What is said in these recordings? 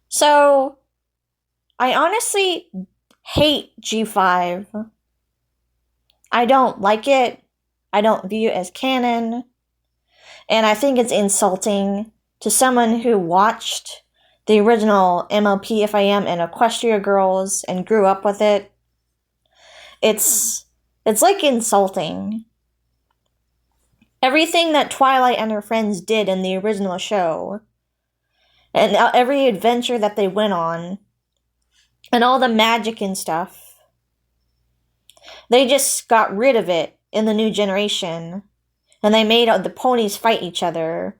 So, I honestly hate G5. I don't like it. I don't view it as canon. And I think it's insulting to someone who watched the original MLP FIM and Equestria Girls and grew up with it. It's like insulting. Everything that Twilight and her friends did in the original show, and every adventure that they went on, and all the magic and stuff, they just got rid of it in the new generation, and they made the ponies fight each other.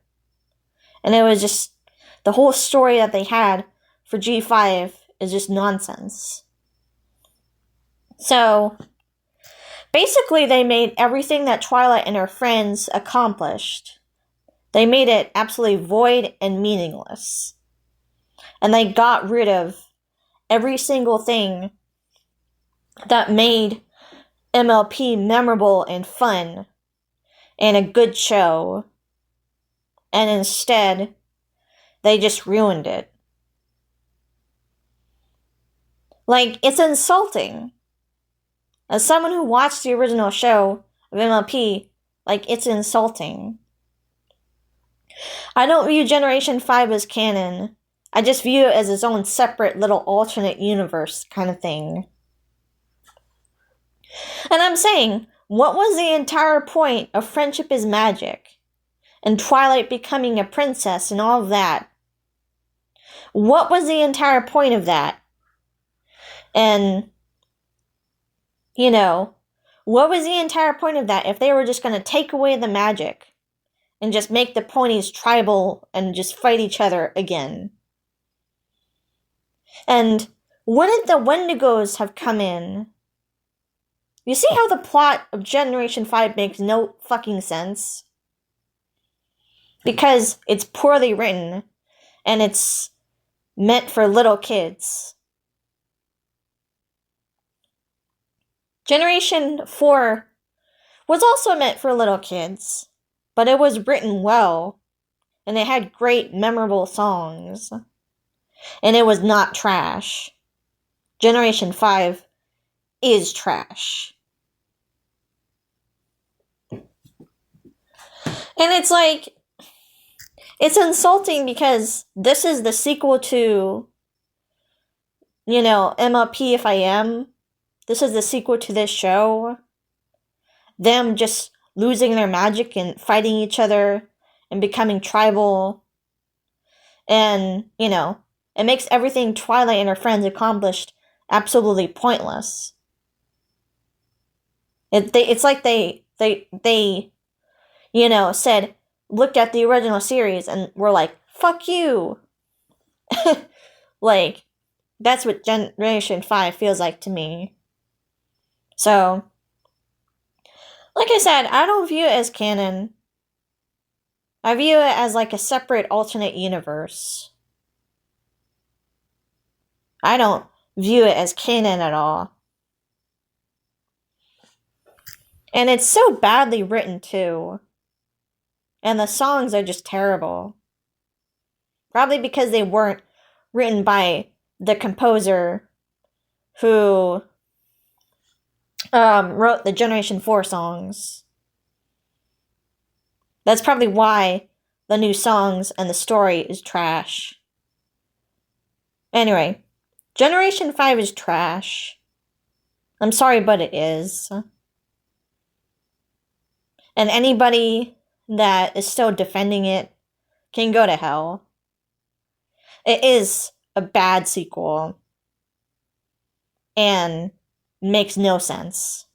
And it was just, the whole story that they had for G5 is just nonsense. So, basically, they made everything that Twilight and her friends accomplished. They made it absolutely void and meaningless. And they got rid of every single thing that made MLP memorable and fun and a good show. And instead, they just ruined it. Like, it's insulting. As someone who watched the original show of MLP, like, it's insulting. I don't view Generation 5 as canon. I just view it as its own separate little alternate universe kind of thing. And I'm saying, what was the entire point of Friendship is Magic? And Twilight becoming a princess and all of that? What was the entire point of that? And, what was the entire point of that if they were just going to take away the magic and just make the ponies tribal and just fight each other again? And wouldn't the Wendigos have come in? You see how the plot of Generation 5 makes no fucking sense? Because it's poorly written, and it's meant for little kids. Generation 4 was also meant for little kids, but it was written well, and it had great, memorable songs. And it was not trash. Generation 5 is trash. And it's like, it's insulting because this is the sequel to, MLP FIM. This is the sequel to this show. Them just losing their magic and fighting each other and becoming tribal. And, it makes everything Twilight and her friends accomplished absolutely pointless. It's like they said, looked at the original series and were like, fuck you. Like, that's what Generation 5 feels like to me. So, like I said, I don't view it as canon. I view it as like a separate alternate universe. I don't view it as canon at all. And it's so badly written, too. And the songs are just terrible. Probably because they weren't written by the composer who wrote the Generation 4 songs. That's probably why the new songs and the story is trash. Anyway, Generation 5 is trash. I'm sorry, but it is. And anybody that is still defending it can go to hell. It is a bad sequel. And makes no sense.